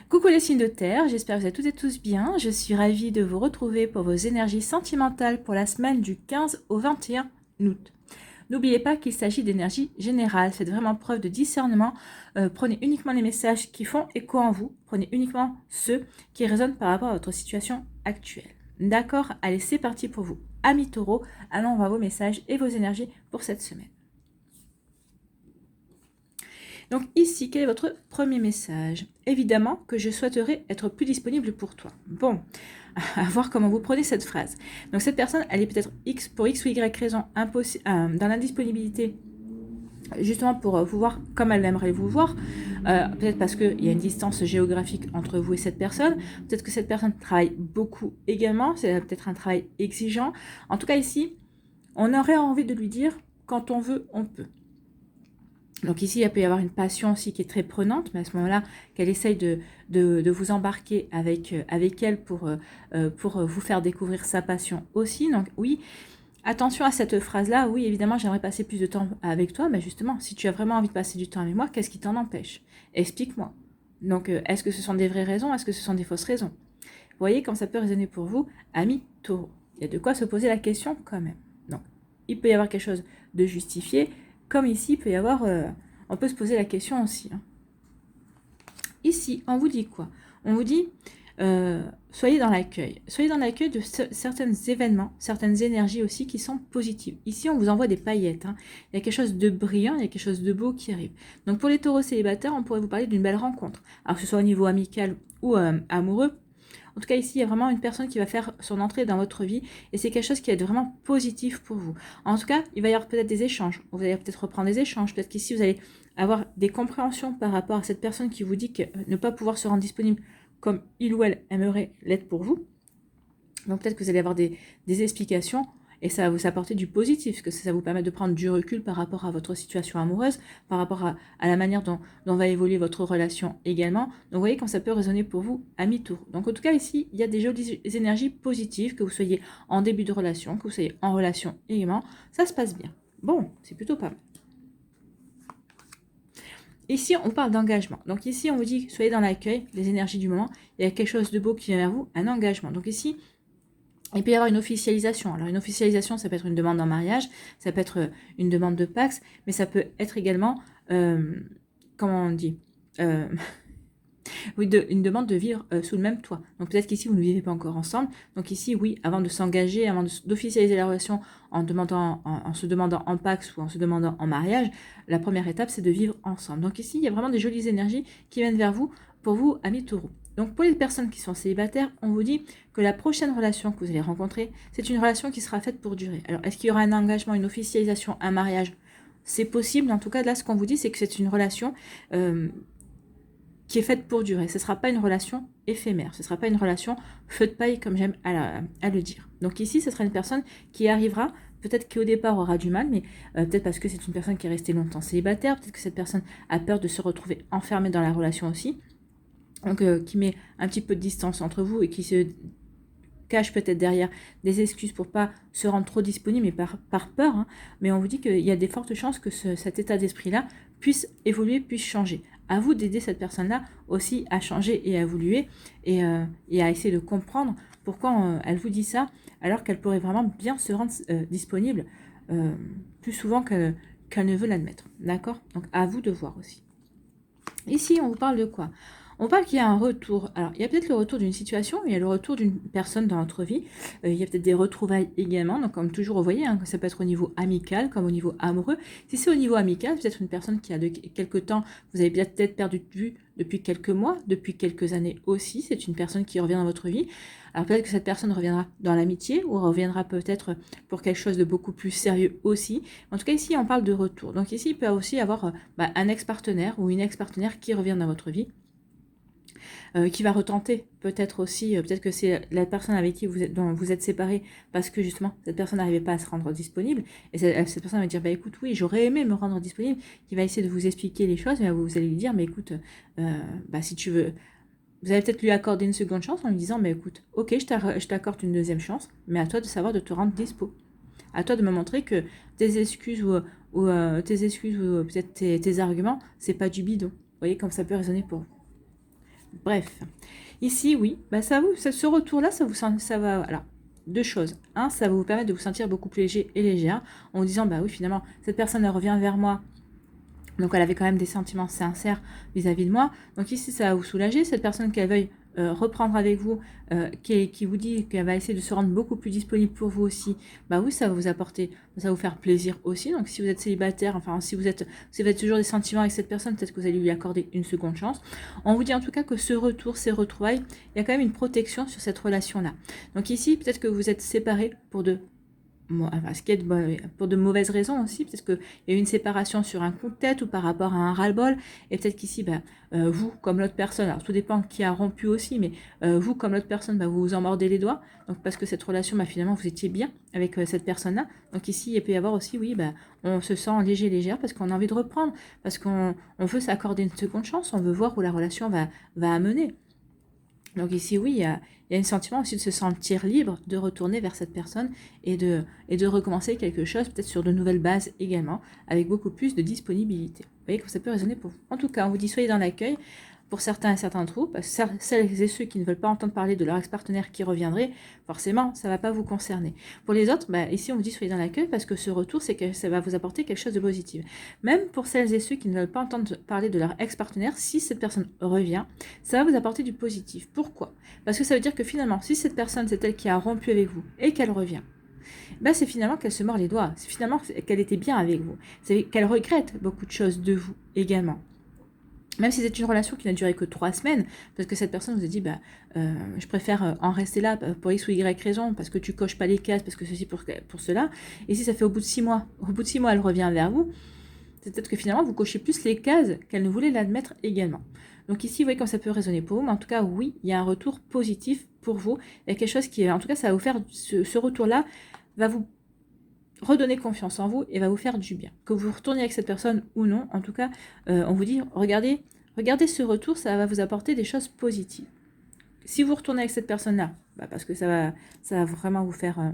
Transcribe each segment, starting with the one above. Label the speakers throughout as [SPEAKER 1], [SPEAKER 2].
[SPEAKER 1] Coucou les signes de terre, j'espère que vous êtes toutes et tous bien. Je suis ravie de vous retrouver pour vos énergies sentimentales pour la semaine du 15 au 21 août. N'oubliez pas qu'il s'agit d'énergie générale, faites vraiment preuve de discernement. Prenez uniquement les messages qui font écho en vous, prenez uniquement ceux qui résonnent par rapport à votre situation actuelle. D'accord? Allez, c'est parti pour vous. Amis taureaux, allons voir vos messages et vos énergies pour cette semaine. Donc ici, quel est votre premier message? Évidemment que je souhaiterais être plus disponible pour toi. Bon, à voir comment vous prenez cette phrase. Donc cette personne, elle est peut-être pour X ou Y raison dans l'indisponibilité, justement pour vous voir comme elle aimerait vous voir. Peut-être parce qu'il y a une distance géographique entre vous et cette personne. Peut-être que cette personne travaille beaucoup également. C'est peut-être un travail exigeant. En tout cas ici, on aurait envie de lui dire, quand on veut, on peut. Donc ici, il peut y avoir une passion aussi qui est très prenante, mais à ce moment-là, qu'elle essaye de vous embarquer avec elle pour vous faire découvrir sa passion aussi. Donc oui, attention à cette phrase-là. Oui, évidemment, j'aimerais passer plus de temps avec toi, mais justement, si tu as vraiment envie de passer du temps avec moi, qu'est-ce qui t'en empêche? Explique-moi. Donc, est-ce que ce sont des vraies raisons? Est-ce que ce sont des fausses raisons? Vous voyez, quand ça peut résonner pour vous, amis taureaux, il y a de quoi se poser la question quand même. Donc, il peut y avoir quelque chose de justifié, comme ici, il peut y avoir... on peut se poser la question aussi. Hein. Ici, on vous dit quoi? On vous dit, soyez dans l'accueil. Soyez dans l'accueil de certains événements, certaines énergies aussi qui sont positives. Ici, on vous envoie des paillettes. Hein. Il y a quelque chose de brillant, il y a quelque chose de beau qui arrive. Donc, pour les taureaux célibataires, on pourrait vous parler d'une belle rencontre. Alors, que ce soit au niveau amical ou amoureux, en tout cas, ici, il y a vraiment une personne qui va faire son entrée dans votre vie et c'est quelque chose qui est vraiment positif pour vous. En tout cas, il va y avoir peut-être des échanges. Vous allez peut-être reprendre des échanges. Peut-être qu'ici, vous allez avoir des compréhensions par rapport à cette personne qui vous dit que ne pas pouvoir se rendre disponible comme il ou elle aimerait l'être pour vous. Donc, peut-être que vous allez avoir des explications. Et ça va vous apporter du positif, parce que ça vous permet de prendre du recul par rapport à votre situation amoureuse, par rapport à la manière dont va évoluer votre relation également. Donc vous voyez quand ça peut résonner pour vous à mi-tour. Donc en tout cas ici, il y a des jolies énergies positives, que vous soyez en début de relation, que vous soyez en relation également. Ça se passe bien. Bon, c'est plutôt pas mal. Ici, on parle d'engagement. Donc ici, on vous dit, soyez dans l'accueil, les énergies du moment. Il y a quelque chose de beau qui vient vers vous, un engagement. Donc ici... il peut y avoir une officialisation. Alors une officialisation, ça peut être une demande en mariage, ça peut être une demande de Pax, mais ça peut être également, comment on dit, oui, une demande de vivre sous le même toit. Donc peut-être qu'ici, vous ne vivez pas encore ensemble. Donc ici, oui, avant de s'engager, avant d'officialiser la relation en se demandant en Pax ou en se demandant en mariage, la première étape, c'est de vivre ensemble. Donc ici, il y a vraiment des jolies énergies qui viennent vers vous, pour vous, amis taureaux. Donc pour les personnes qui sont célibataires, on vous dit que la prochaine relation que vous allez rencontrer, c'est une relation qui sera faite pour durer. Alors est-ce qu'il y aura un engagement, une officialisation, un mariage? C'est possible, en tout cas là ce qu'on vous dit c'est que c'est une relation qui est faite pour durer. Ce ne sera pas une relation éphémère, ce ne sera pas une relation feu de paille comme j'aime à le dire. Donc ici ce sera une personne qui arrivera, peut-être qu'au départ aura du mal, mais peut-être parce que c'est une personne qui est restée longtemps célibataire, peut-être que cette personne a peur de se retrouver enfermée dans la relation aussi. Donc, qui met un petit peu de distance entre vous et qui se cache peut-être derrière des excuses pour pas se rendre trop disponible, mais par peur. Hein. Mais on vous dit qu'il y a des fortes chances que cet état d'esprit-là puisse évoluer, puisse changer. À vous d'aider cette personne-là aussi à changer et à évoluer et à essayer de comprendre pourquoi elle vous dit ça, alors qu'elle pourrait vraiment bien se rendre disponible plus souvent qu'elle ne veut l'admettre. D'accord? Donc, à vous de voir aussi. Ici, on vous parle de quoi? On parle qu'il y a un retour. Alors, il y a peut-être le retour d'une situation, mais il y a le retour d'une personne dans notre vie. Il y a peut-être des retrouvailles également. Donc, comme toujours, vous voyez, hein, ça peut être au niveau amical, comme au niveau amoureux. Si c'est au niveau amical, peut-être une personne qui a de quelques temps, vous avez peut-être perdu de vue depuis quelques mois, depuis quelques années aussi. C'est une personne qui revient dans votre vie. Alors, peut-être que cette personne reviendra dans l'amitié ou reviendra peut-être pour quelque chose de beaucoup plus sérieux aussi. En tout cas, ici, on parle de retour. Donc, ici, il peut aussi y avoir un ex-partenaire ou une ex-partenaire qui revient dans votre vie. Qui va retenter peut-être aussi, peut-être que c'est la personne avec qui dont vous êtes séparés parce que justement cette personne n'arrivait pas à se rendre disponible et cette personne va dire bah écoute oui j'aurais aimé me rendre disponible, qui va essayer de vous expliquer les choses, mais vous allez lui dire mais écoute si tu veux, vous allez peut-être lui accorder une seconde chance en lui disant mais écoute ok je t'accorde une deuxième chance, mais à toi de savoir de te rendre dispo, à toi de me montrer que tes excuses ou peut-être tes arguments c'est pas du bidon, vous voyez comme ça peut résonner pour vous. Bref, ici, oui, bah ce retour-là, ça va, alors, deux choses. Un, ça va vous permettre de vous sentir beaucoup plus léger et légère en vous disant, bah oui, finalement, cette personne, elle revient vers moi. Donc, elle avait quand même des sentiments sincères vis-à-vis de moi. Donc, ici, ça va vous soulager. Cette personne qu'elle veuille reprendre avec vous, qui vous dit qu'elle va essayer de se rendre beaucoup plus disponible pour vous aussi, bah oui, ça va vous apporter, ça va vous faire plaisir aussi. Donc, si vous êtes célibataire, enfin, si vous avez toujours des sentiments avec cette personne, peut-être que vous allez lui accorder une seconde chance. On vous dit en tout cas que ce retour, ces retrouvailles, il y a quand même une protection sur cette relation-là. Donc, ici, peut-être que vous êtes séparés pour enfin, ce qui est pour de mauvaises raisons aussi, peut-être qu'il y a eu une séparation sur un coup de tête ou par rapport à un ras-le-bol, et peut-être qu'ici, vous, comme l'autre personne, alors tout dépend qui a rompu aussi, mais vous, comme l'autre personne, vous vous en mordez les doigts, donc parce que cette relation, finalement, vous étiez bien avec cette personne-là, donc ici, il peut y avoir aussi, oui, on se sent léger, légère, parce qu'on a envie de reprendre, parce qu'on veut s'accorder une seconde chance, on veut voir où la relation va amener. Donc ici, oui, il y a un sentiment aussi de se sentir libre, de retourner vers cette personne et de recommencer quelque chose, peut-être sur de nouvelles bases également, avec beaucoup plus de disponibilité. Vous voyez que ça peut résonner pour vous. En tout cas, on vous dit soyez dans l'accueil. Pour certains et certains d'entre vous, celles et ceux qui ne veulent pas entendre parler de leur ex-partenaire qui reviendrait, forcément, ça ne va pas vous concerner. Pour les autres, ici, on vous dit soyez dans l'accueil parce que ce retour, c'est que ça va vous apporter quelque chose de positif. Même pour celles et ceux qui ne veulent pas entendre parler de leur ex-partenaire, si cette personne revient, ça va vous apporter du positif. Pourquoi? Parce que ça veut dire que finalement, si cette personne, c'est elle qui a rompu avec vous et qu'elle revient, c'est finalement qu'elle se mord les doigts. C'est finalement qu'elle était bien avec vous. C'est qu'elle regrette beaucoup de choses de vous également. Même si c'est une relation qui n'a duré que 3 semaines, parce que cette personne vous a dit, je préfère en rester là pour X ou Y raison, parce que tu coches pas les cases, parce que ceci pour cela. Et si ça fait au bout de 6 mois, elle revient vers vous, c'est peut-être que finalement vous cochez plus les cases qu'elle ne voulait l'admettre également. Donc ici, vous voyez comme ça peut résonner pour vous, mais en tout cas, oui, il y a un retour positif pour vous. Il y a quelque chose qui, en tout cas, ça va vous faire, ce retour-là va vous redonner confiance en vous et va vous faire du bien. Que vous retourniez avec cette personne ou non, en tout cas, on vous dit, regardez ce retour, ça va vous apporter des choses positives. Si vous retournez avec cette personne-là, parce que ça va vraiment vous faire,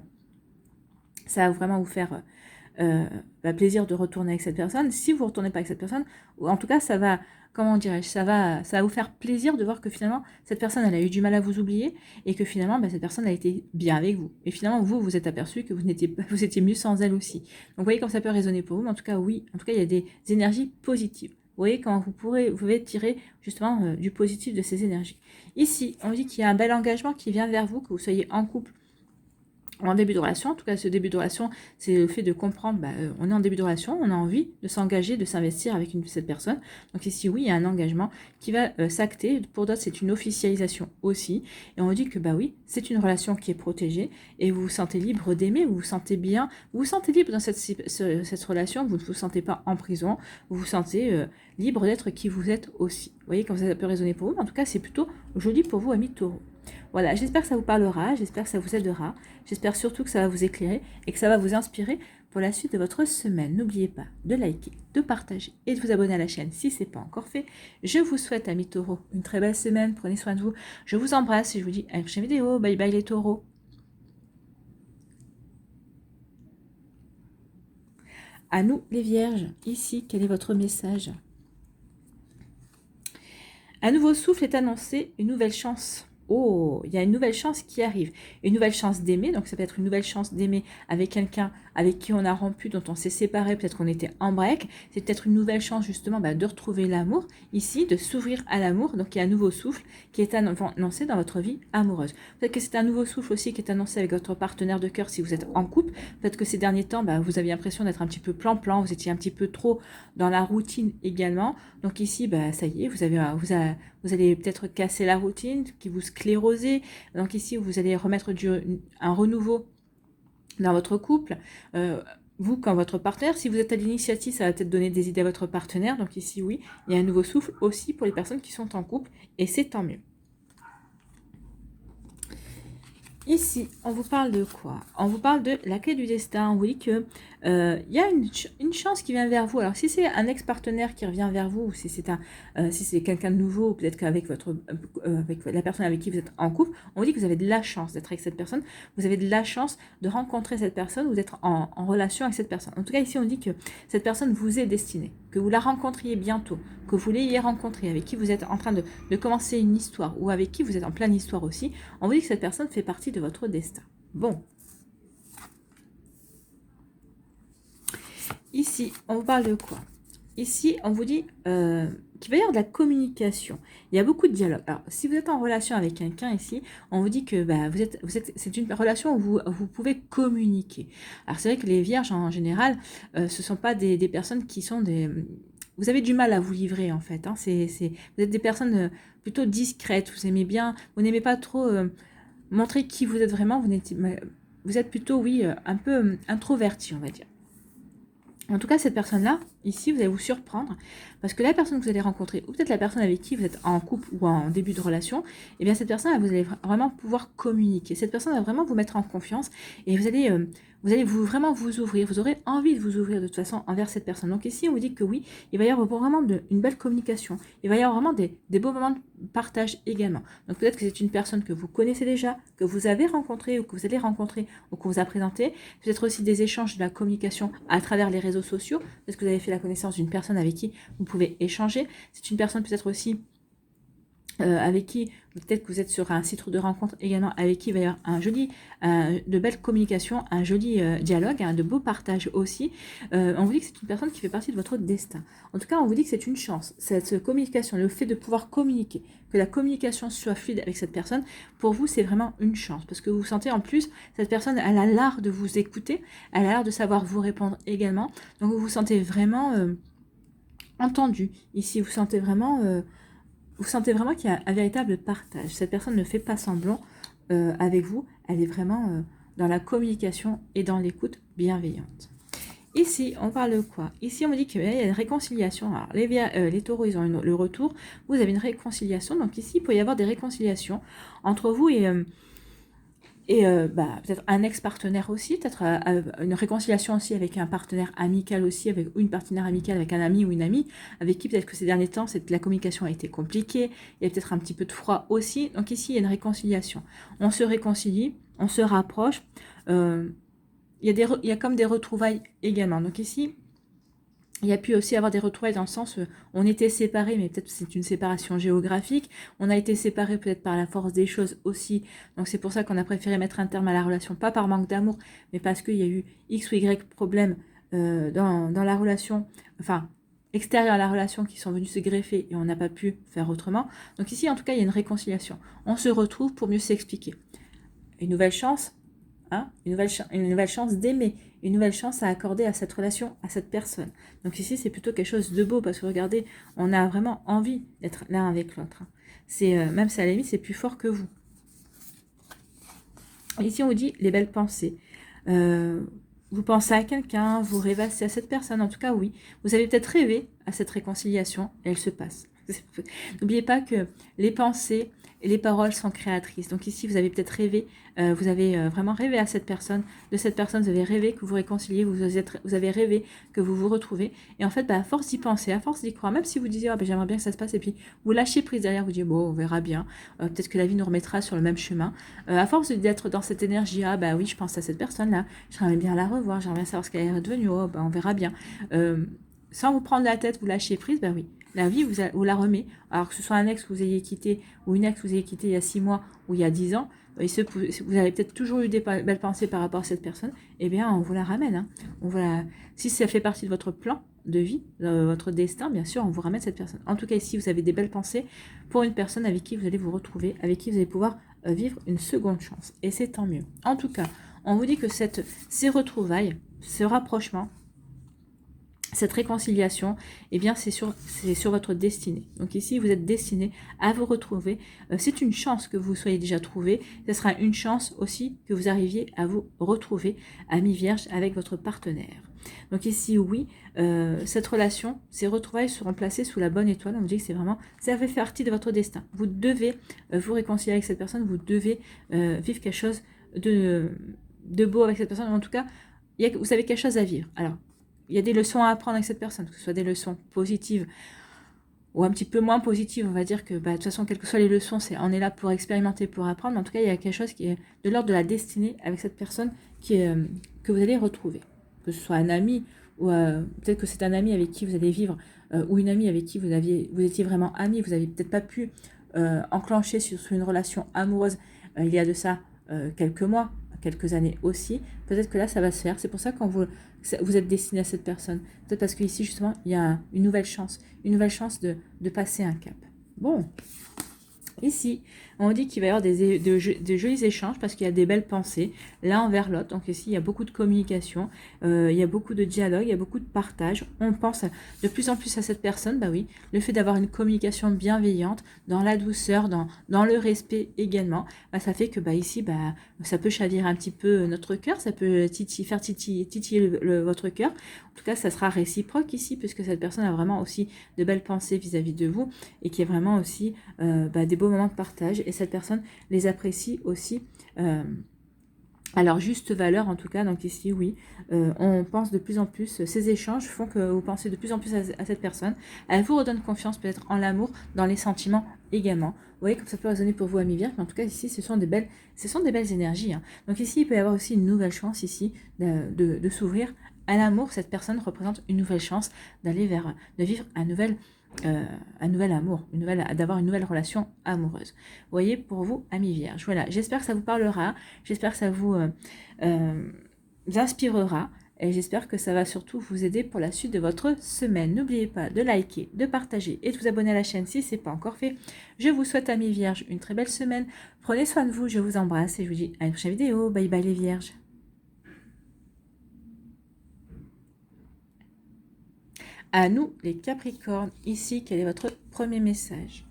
[SPEAKER 1] plaisir de retourner avec cette personne. Si vous ne retournez pas avec cette personne, ou en tout cas, ça va, comment dirais-je, ça va vous faire plaisir de voir que finalement, cette personne, elle a eu du mal à vous oublier et que finalement, cette personne a été bien avec vous. Et finalement, vous êtes aperçu que vous étiez mieux sans elle aussi. Donc, vous voyez comme ça peut résonner pour vous, mais en tout cas, oui, en tout cas, il y a des énergies positives. Vous voyez comment vous pouvez tirer justement du positif de ces énergies. Ici, on dit qu'il y a un bel engagement qui vient vers vous, que vous soyez en couple, en début de relation. En tout cas, ce début de relation, c'est le fait de comprendre, on est en début de relation, on a envie de s'engager, de s'investir avec cette personne. Donc ici, oui, il y a un engagement qui va s'acter. Pour d'autres, c'est une officialisation aussi. Et on dit que, oui, c'est une relation qui est protégée et vous vous sentez libre d'aimer, vous vous sentez bien, vous vous sentez libre dans cette relation, vous ne vous sentez pas en prison, vous vous sentez libre d'être qui vous êtes aussi. Vous voyez, comme ça peut résonner pour vous, mais en tout cas, c'est plutôt joli pour vous, amis taureaux. Voilà, j'espère que ça vous parlera, j'espère que ça vous aidera, j'espère surtout que ça va vous éclairer et que ça va vous inspirer pour la suite de votre semaine. N'oubliez pas de liker, de partager et de vous abonner à la chaîne si ce n'est pas encore fait. Je vous souhaite, amis taureaux, une très belle semaine, prenez soin de vous. Je vous embrasse et je vous dis à une prochaine vidéo. Bye bye les taureaux. À nous les vierges, ici, quel est votre message? Un nouveau souffle est annoncé, une nouvelle chance. Oh, il y a une nouvelle chance qui arrive. Une nouvelle chance d'aimer, donc ça peut être une nouvelle chance d'aimer avec quelqu'un avec qui on a rompu, dont on s'est séparé, peut-être qu'on était en break. C'est peut-être une nouvelle chance justement de retrouver l'amour, ici, de s'ouvrir à l'amour. Donc il y a un nouveau souffle qui est annoncé dans votre vie amoureuse. Peut-être que c'est un nouveau souffle aussi qui est annoncé avec votre partenaire de cœur si vous êtes en couple. Peut-être que ces derniers temps, vous aviez l'impression d'être un petit peu plan-plan, vous étiez un petit peu trop dans la routine également. Donc ici, ça y est, vous allez peut-être casser la routine qui vous sclérosez. Donc ici, vous allez remettre un renouveau dans votre couple. Vous, quand votre partenaire, si vous êtes à l'initiative, ça va peut-être donner des idées à votre partenaire. Donc ici, oui, il y a un nouveau souffle aussi pour les personnes qui sont en couple. Et c'est tant mieux. Ici, on vous parle de quoi? On vous parle de la clé du destin. On vous dit que Il y a une chance qui vient vers vous. Alors si c'est un ex-partenaire qui revient vers vous, ou si c'est quelqu'un de nouveau, peut-être qu'avec avec la personne avec qui vous êtes en couple, on vous dit que vous avez de la chance d'être avec cette personne, vous avez de la chance de rencontrer cette personne, ou d'être en relation avec cette personne. En tout cas, ici, on dit que cette personne vous est destinée, que vous la rencontriez bientôt, que vous l'ayez rencontrée, avec qui vous êtes en train de commencer une histoire, ou avec qui vous êtes en pleine histoire aussi. On vous dit que cette personne fait partie de votre destin. Bon. Ici, on vous parle de quoi? Ici, on vous dit qu'il va y avoir de la communication. Il y a beaucoup de dialogue. Alors, si vous êtes en relation avec quelqu'un ici, on vous dit que c'est une relation où vous pouvez communiquer. Alors, c'est vrai que les vierges, en général, ce ne sont pas des personnes qui sont des... Vous avez du mal à vous livrer, en fait. Hein. Vous êtes des personnes plutôt discrètes. Vous aimez bien... Vous n'aimez pas trop montrer qui vous êtes vraiment. Vous êtes plutôt, oui, un peu introverti, on va dire. En tout cas, cette personne-là, ici, vous allez vous surprendre, parce que la personne que vous allez rencontrer, ou peut-être la personne avec qui vous êtes en couple ou en début de relation, eh bien cette personne, vous allez vraiment pouvoir communiquer. Cette personne va vraiment vous mettre en confiance, et vous allez vraiment vous ouvrir. Vous aurez envie de vous ouvrir de toute façon envers cette personne. Donc ici, on vous dit que oui, il va y avoir vraiment une belle communication. Il va y avoir vraiment des beaux moments de partage également. Donc peut-être que c'est une personne que vous connaissez déjà, que vous avez rencontrée, ou que vous allez rencontrer, ou qu'on vous a présenté. Peut-être aussi des échanges, de la communication à travers les réseaux sociaux, parce que vous avez fait la connaissance d'une personne avec qui vous pouvez échanger. C'est une personne peut-être aussi avec qui, peut-être que vous êtes sur un site de rencontre également, avec qui il va y avoir de belles communications, un joli dialogue, de beaux partages aussi. On vous dit que c'est une personne qui fait partie de votre destin. En tout cas, on vous dit que c'est une chance, cette communication, le fait de pouvoir communiquer, que la communication soit fluide avec cette personne, pour vous, c'est vraiment une chance, parce que vous sentez en plus, cette personne, elle a l'art de vous écouter, elle a l'art de savoir vous répondre également, donc vous vous sentez vraiment entendu. Ici, vous sentez vraiment qu'il y a un véritable partage. Cette personne ne fait pas semblant avec vous. Elle est vraiment dans la communication et dans l'écoute bienveillante. Ici, on parle de quoi? Ici, on me dit qu'il y a une réconciliation. Alors, les taureaux, ils ont le retour. Vous avez une réconciliation. Donc ici, il peut y avoir des réconciliations entre vous et peut-être un ex-partenaire aussi, peut-être une réconciliation aussi avec un partenaire amical aussi, avec une partenaire amicale, avec un ami ou une amie, avec qui peut-être que ces derniers temps, la communication a été compliquée, il y a peut-être un petit peu de froid aussi. Donc ici, il y a une réconciliation. On se réconcilie, on se rapproche. Il y a comme des retrouvailles également. Donc ici, il y a pu aussi avoir des retrouvailles dans le sens où on était séparés, mais peut-être c'est une séparation géographique. On a été séparés peut-être par la force des choses aussi. Donc c'est pour ça qu'on a préféré mettre un terme à la relation, pas par manque d'amour, mais parce qu'il y a eu X ou Y problèmes dans la relation, enfin extérieurs à la relation, qui sont venus se greffer et on n'a pas pu faire autrement. Donc ici, en tout cas, il y a une réconciliation. On se retrouve pour mieux s'expliquer. Une nouvelle chance, hein, une nouvelle chance d'aimer, une nouvelle chance à accorder à cette relation, à cette personne. Donc ici, c'est plutôt quelque chose de beau, parce que regardez, on a vraiment envie d'être l'un avec l'autre. Même si à la limite, c'est plus fort que vous. Ici, on vous dit les belles pensées. Vous pensez à quelqu'un, vous rêvassez à cette personne. En tout cas, oui, vous avez peut-être rêvé à cette réconciliation, et elle se passe. N'oubliez pas que les pensées et les paroles sont créatrices. Donc ici, vous avez peut-être rêvé, vous avez vraiment rêvé à cette personne, de cette personne, vous avez rêvé que vous vous réconciliez, vous avez rêvé que vous vous retrouvez. Et en fait, à force d'y penser, à force d'y croire, même si vous disiez, j'aimerais bien que ça se passe, et puis vous lâchez prise derrière, vous dites, bon, on verra bien, peut-être que la vie nous remettra sur le même chemin. À force d'être dans cette énergie, oui, je pense à cette personne-là, j'aimerais bien la revoir, j'aimerais bien savoir ce qu'elle est devenue, on verra bien. Sans vous prendre la tête, vous lâchez prise, oui. La vie vous la remet. Alors que ce soit un ex que vous ayez quitté ou une ex que vous ayez quitté il y a 6 mois ou il y a 10 ans, vous avez peut-être toujours eu des belles pensées par rapport à cette personne, eh bien on vous la ramène. Hein. Si ça fait partie de votre plan de vie, de votre destin, bien sûr, on vous ramène cette personne. En tout cas, ici, vous avez des belles pensées pour une personne avec qui vous allez vous retrouver, avec qui vous allez pouvoir vivre une seconde chance. Et c'est tant mieux. En tout cas, on vous dit que ces retrouvailles, ce rapprochement, cette réconciliation, eh bien, c'est sur votre destinée. Donc ici, vous êtes destiné à vous retrouver. C'est une chance que vous soyez déjà trouvé. Ce sera une chance aussi que vous arriviez à vous retrouver, ami vierge, avec votre partenaire. Donc ici, oui, cette relation, ces retrouvailles seront placées sous la bonne étoile. On vous dit que ça fait partie de votre destin. Vous devez vous réconcilier avec cette personne. Vous devez vivre quelque chose de beau avec cette personne. En tout cas, vous avez quelque chose à vivre. Alors, il y a des leçons à apprendre avec cette personne, que ce soit des leçons positives ou un petit peu moins positives. On va dire que, de toute façon, quelles que soient les leçons, on est là pour expérimenter, pour apprendre. Mais en tout cas, il y a quelque chose qui est de l'ordre de la destinée avec cette personne que vous allez retrouver. Que ce soit un ami, ou peut-être que c'est un ami avec qui vous allez vivre, ou une amie avec qui vous étiez vraiment amis, vous n'avez peut-être pas pu enclencher sur une relation amoureuse il y a de ça quelques mois, quelques années aussi. Peut-être que là, ça va se faire. C'est pour ça quand vous êtes destiné à cette personne. Peut-être parce qu'ici, justement, il y a une nouvelle chance de passer un cap. Bon. Ici, on dit qu'il va y avoir de jolis échanges parce qu'il y a des belles pensées l'un envers l'autre. Donc ici, il y a beaucoup de communication, il y a beaucoup de dialogue, il y a beaucoup de partage. On pense de plus en plus à cette personne. Bah oui, le fait d'avoir une communication bienveillante, dans la douceur, dans le respect également, ça fait que ici, ça peut chavirer un petit peu notre cœur, ça peut faire titiller votre cœur. En tout cas, ça sera réciproque ici puisque cette personne a vraiment aussi de belles pensées vis-à-vis de vous et qui est vraiment aussi des beaux moments de partage, et cette personne les apprécie aussi à leur juste valeur en tout cas. Donc ici oui, on pense de plus en plus, ces échanges font que vous pensez de plus en plus à cette personne, elle vous redonne confiance peut-être en l'amour, dans les sentiments également. Vous voyez comme ça peut résonner pour vous, amis Vierge, mais en tout cas ici ce sont des belles énergies, hein. Donc ici il peut y avoir aussi une nouvelle chance ici de s'ouvrir à l'amour. Cette personne représente une nouvelle chance de vivre un nouvel amour, d'avoir une nouvelle relation amoureuse. Vous voyez, pour vous, amis vierges. Voilà, j'espère que ça vous parlera, j'espère que ça vous inspirera, et j'espère que ça va surtout vous aider pour la suite de votre semaine. N'oubliez pas de liker, de partager et de vous abonner à la chaîne si ce n'est pas encore fait. Je vous souhaite, amis vierges, une très belle semaine. Prenez soin de vous, je vous embrasse et je vous dis à une prochaine vidéo. Bye bye les vierges. À nous, les Capricornes, ici, quel est votre premier message?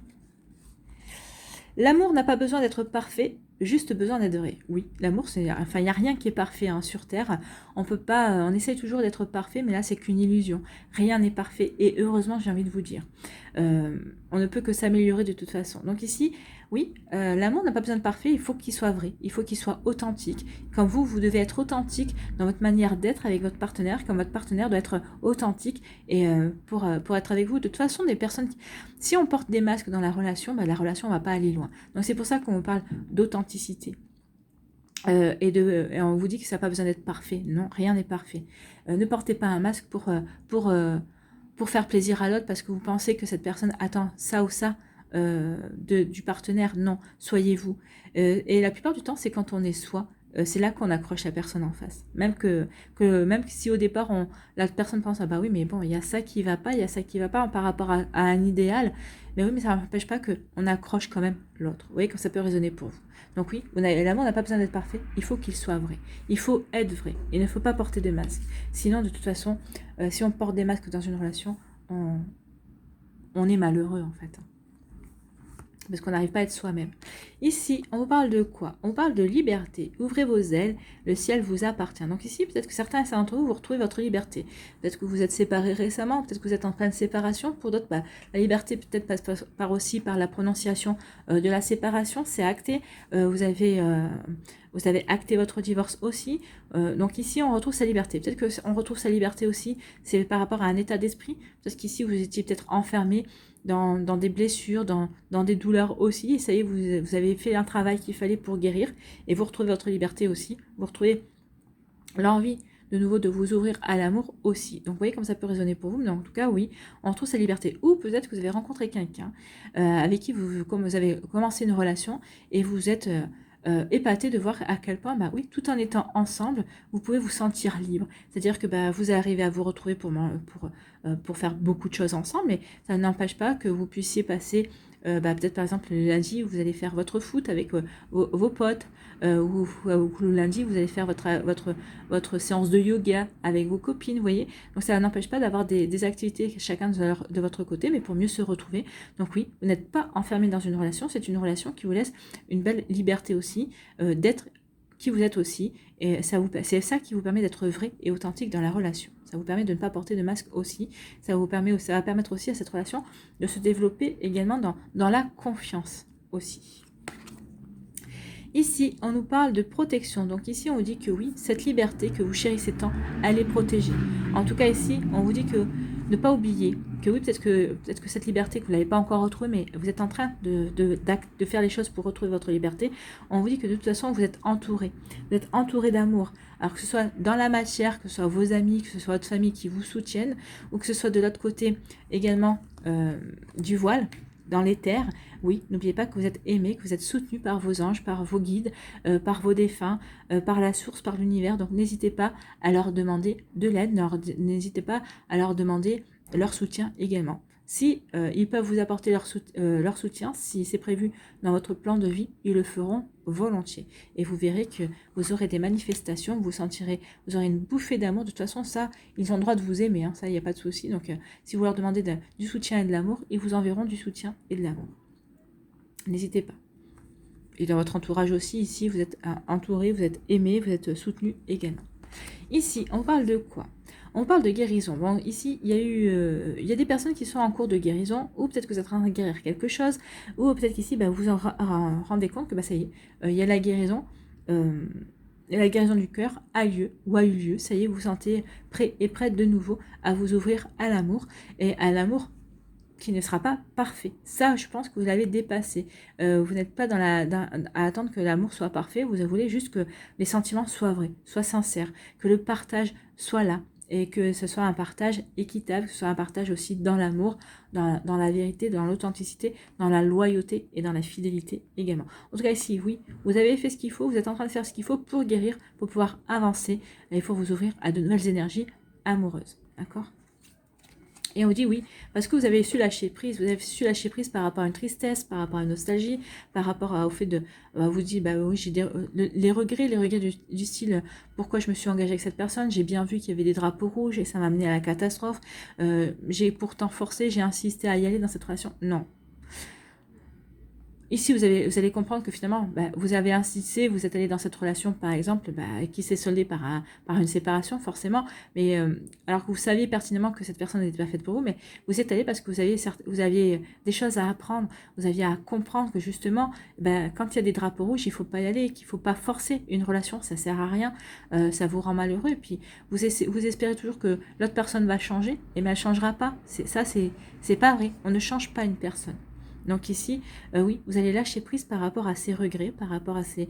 [SPEAKER 1] L'amour n'a pas besoin d'être parfait, juste besoin d'être vrai. Oui, l'amour, il n'y a rien qui est parfait sur Terre. On peut pas, on essaye toujours d'être parfait, mais là, c'est qu'une illusion. Rien n'est parfait, et heureusement, j'ai envie de vous dire. On ne peut que s'améliorer de toute façon. Donc ici, oui, l'amour n'a pas besoin de parfait, il faut qu'il soit vrai, il faut qu'il soit authentique. Quand vous devez être authentique dans votre manière d'être avec votre partenaire, quand votre partenaire doit être authentique et pour être avec vous. De toute façon, des personnes, si on porte des masques dans la relation ne va pas aller loin. Donc c'est pour ça qu'on parle d'authenticité. Et on vous dit que ça n'a pas besoin d'être parfait. Non, rien n'est parfait. Ne portez pas un masque pour faire plaisir à l'autre parce que vous pensez que cette personne attend ça ou ça du partenaire. Non, soyez vous. Et la plupart du temps, c'est quand on est soi. C'est là qu'on accroche la personne en face. Même même si au départ, la personne pense, ah bah oui, mais bon, il y a ça qui va pas, il y a ça qui va pas par rapport à un idéal. Mais oui, mais ça n'empêche pas qu'on accroche quand même l'autre. Vous voyez, comme ça peut résonner pour vous. Donc oui, l'amour n'a pas besoin d'être parfait, il faut qu'il soit vrai. Il faut être vrai. Il ne faut pas porter de masque. Sinon, de toute façon, si on porte des masques dans une relation, on est malheureux en fait. Parce qu'on n'arrive pas à être soi-même. Ici, on vous parle de quoi? On parle de liberté. Ouvrez vos ailes, le ciel vous appartient. Donc ici, peut-être que certains d'entre vous retrouvez votre liberté. Peut-être que vous êtes séparés récemment, peut-être que vous êtes en pleine séparation. Pour d'autres, la liberté peut-être passe aussi par la prononciation de la séparation. C'est acté. Vous avez acté votre divorce aussi. Donc ici, on retrouve sa liberté. Peut-être qu'on retrouve sa liberté aussi, c'est par rapport à un état d'esprit. Parce qu'ici, vous étiez peut-être enfermé dans des blessures, dans des douleurs aussi. Et ça y est, vous avez fait un travail qu'il fallait pour guérir. Et vous retrouvez votre liberté aussi. Vous retrouvez l'envie de nouveau de vous ouvrir à l'amour aussi. Donc vous voyez comme ça peut résonner pour vous. Mais en tout cas, oui, on retrouve sa liberté. Ou peut-être que vous avez rencontré quelqu'un avec qui comme vous avez commencé une relation et vous êtes épaté de voir à quel point, oui, tout en étant ensemble, vous pouvez vous sentir libre. C'est-à-dire que vous arrivez à vous retrouver pour faire beaucoup de choses ensemble, mais ça n'empêche pas que vous puissiez passer peut-être par exemple le lundi vous allez faire votre foot avec vos potes ou le lundi vous allez faire votre séance de yoga avec vos copines, vous voyez. Donc ça n'empêche pas d'avoir des activités chacun de votre côté, mais pour mieux se retrouver. Donc oui, vous n'êtes pas enfermé dans une relation, c'est une relation qui vous laisse une belle liberté aussi d'être qui vous êtes aussi, et c'est ça qui vous permet d'être vrai et authentique dans la relation. Ça vous permet de ne pas porter de masque aussi. Ça va permettre aussi à cette relation de se développer également dans la confiance aussi. Ici, on nous parle de protection. Donc ici, on vous dit que oui, cette liberté que vous chérissez tant, elle est protégée. En tout cas, ici, on vous dit que ne pas oublier que oui, peut-être que cette liberté, que vous ne l'avez pas encore retrouvée, mais vous êtes en train de faire les choses pour retrouver votre liberté. On vous dit que de toute façon, vous êtes entouré. Vous êtes entouré d'amour. Alors que ce soit dans la matière, que ce soit vos amis, que ce soit votre famille qui vous soutiennent, ou que ce soit de l'autre côté également du voile, dans les terres, oui, n'oubliez pas que vous êtes aimé, que vous êtes soutenu par vos anges, par vos guides, par vos défunts, par la source, par l'univers. Donc n'hésitez pas à leur demander de l'aide, n'hésitez pas à leur demander leur soutien également. Si ils peuvent vous apporter leur soutien, si c'est prévu dans votre plan de vie, ils le feront volontiers. Et vous verrez que vous aurez des manifestations, vous aurez une bouffée d'amour. De toute façon, ça, ils ont le droit de vous aimer, hein, ça, il n'y a pas de souci. Donc, si vous leur demandez du soutien et de l'amour, ils vous enverront du soutien et de l'amour. N'hésitez pas. Et dans votre entourage aussi, ici, vous êtes entouré, vous êtes aimé, vous êtes soutenu également. Ici, on parle de quoi? On parle de guérison. Bon, ici, il y a des personnes qui sont en cours de guérison, ou peut-être que vous êtes en train de guérir quelque chose, ou peut-être qu'ici, vous vous en rendez compte que ça y est, il y a la guérison. La guérison du cœur a lieu ou a eu lieu. Ça y est, vous vous sentez prêt et prête de nouveau à vous ouvrir à l'amour, et à l'amour qui ne sera pas parfait. Ça, je pense que vous l'avez dépassé. Vous n'êtes pas à attendre que l'amour soit parfait. Vous voulez juste que les sentiments soient vrais, soient sincères, que le partage soit là et que ce soit un partage équitable, que ce soit un partage aussi dans l'amour, dans la vérité, dans l'authenticité, dans la loyauté et dans la fidélité également. En tout cas, ici, oui, vous avez fait ce qu'il faut, vous êtes en train de faire ce qu'il faut pour guérir, pour pouvoir avancer et pour vous ouvrir à de nouvelles énergies amoureuses. D'accord ? Et on vous dit oui, parce que vous avez su lâcher prise, vous avez su lâcher prise par rapport à une tristesse, par rapport à une nostalgie, par rapport au fait de vous dites, oui, j'ai les regrets du style, pourquoi je me suis engagée avec cette personne, j'ai bien vu qu'il y avait des drapeaux rouges et ça m'a amené à la catastrophe, j'ai pourtant forcé, j'ai insisté à y aller dans cette relation. Non. Ici, vous allez comprendre que finalement, vous avez insisté, vous êtes allé dans cette relation, par exemple, qui s'est soldée par une séparation, forcément, mais alors que vous saviez pertinemment que cette personne n'était pas faite pour vous, mais vous êtes allé parce que vous aviez des choses à apprendre, vous aviez à comprendre que justement, quand il y a des drapeaux rouges, il ne faut pas y aller, qu'il ne faut pas forcer une relation, ça ne sert à rien, ça vous rend malheureux, et puis vous espérez toujours que l'autre personne va changer, et mais elle ne changera pas. C'est pas vrai, on ne change pas une personne. Donc ici, oui, vous allez lâcher prise par rapport à ces regrets, par rapport à ces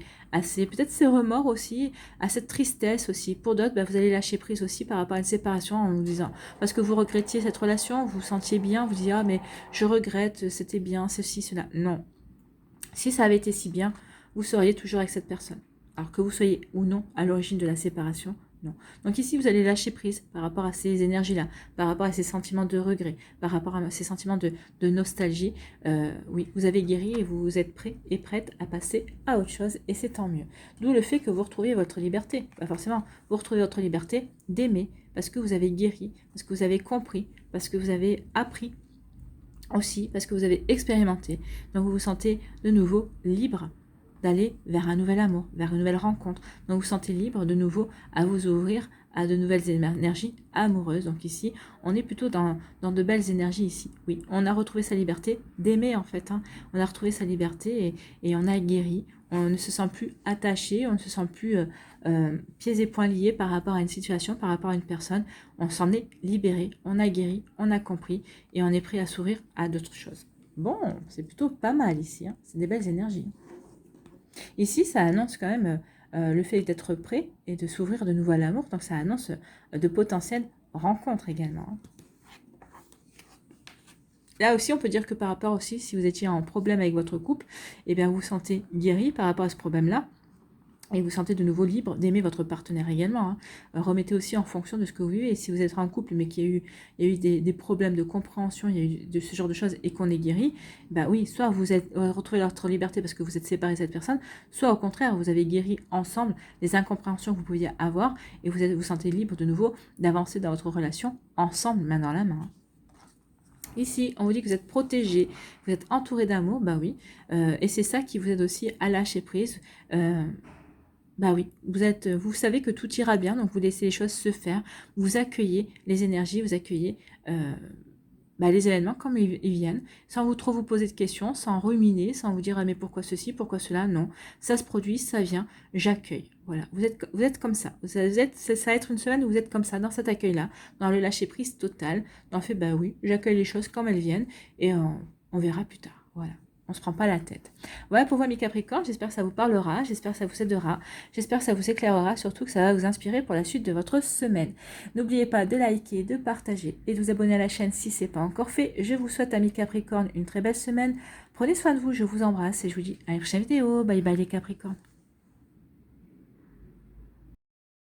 [SPEAKER 1] peut-être ces remords aussi, à cette tristesse aussi. Pour d'autres, vous allez lâcher prise aussi par rapport à une séparation en vous disant, parce que vous regrettiez cette relation, vous vous sentiez bien, vous disiez, ah mais je regrette, c'était bien, ceci, cela. Non. Si ça avait été si bien, vous seriez toujours avec cette personne. Alors que vous soyez ou non à l'origine de la séparation, non. Donc ici, vous allez lâcher prise par rapport à ces énergies-là, par rapport à ces sentiments de regret, par rapport à ces sentiments de nostalgie. Oui, vous avez guéri et vous êtes prêt et prête à passer à autre chose et c'est tant mieux. D'où le fait que vous retrouviez votre liberté. Forcément, vous retrouvez votre liberté d'aimer parce que vous avez guéri, parce que vous avez compris, parce que vous avez appris aussi, parce que vous avez expérimenté. Donc vous vous sentez de nouveau libre d'aller vers un nouvel amour, vers une nouvelle rencontre. Donc vous vous sentez libre de nouveau à vous ouvrir à de nouvelles énergies amoureuses. Donc ici, on est plutôt dans de belles énergies ici. Oui, on a retrouvé sa liberté d'aimer en fait. On a retrouvé sa liberté et on a guéri. On ne se sent plus attaché, on ne se sent plus pieds et poings liés par rapport à une situation, par rapport à une personne. On s'en est libéré, on a guéri, on a compris et on est prêt à s'ouvrir à d'autres choses. Bon, c'est plutôt pas mal ici. C'est des belles énergies. Ici, ça annonce quand même le fait d'être prêt et de s'ouvrir de nouveau à l'amour. Donc, ça annonce de potentielles rencontres également. Là aussi, on peut dire que par rapport aussi, si vous étiez en problème avec votre couple, eh bien, vous vous sentez guéri par rapport à ce problème-là. Et vous sentez de nouveau libre d'aimer votre partenaire également. Remettez aussi en fonction de ce que vous vivez. Et si vous êtes en couple, mais qu'il y a eu des problèmes de compréhension, il y a eu de ce genre de choses et qu'on est guéri, oui, soit vous êtes retrouvé votre liberté parce que vous êtes séparé de cette personne, soit au contraire, vous avez guéri ensemble les incompréhensions que vous pouviez avoir et vous sentez libre de nouveau d'avancer dans votre relation ensemble, main dans la main. Ici, on vous dit que vous êtes protégé, vous êtes entouré d'amour, oui, et c'est ça qui vous aide aussi à lâcher prise. Oui, vous savez que tout ira bien, donc vous laissez les choses se faire, vous accueillez les énergies, vous accueillez les événements comme ils viennent, sans vous trop vous poser de questions, sans ruminer, sans vous dire ah, mais pourquoi ceci, pourquoi cela, non. Ça se produit, ça vient, j'accueille. Voilà, vous êtes comme ça. Ça va être une semaine où vous êtes comme ça, dans cet accueil-là, dans le lâcher-prise total, dans le fait, bah oui, j'accueille les choses comme elles viennent et on verra plus tard. Voilà. On ne se prend pas la tête. Voilà pour vous, mes Capricornes. J'espère que ça vous parlera. J'espère que ça vous aidera. J'espère que ça vous éclairera. Surtout que ça va vous inspirer pour la suite de votre semaine. N'oubliez pas de liker, de partager et de vous abonner à la chaîne si ce n'est pas encore fait. Je vous souhaite, amis Capricornes, une très belle semaine. Prenez soin de vous. Je vous embrasse et je vous dis à la prochaine vidéo. Bye bye, les Capricornes.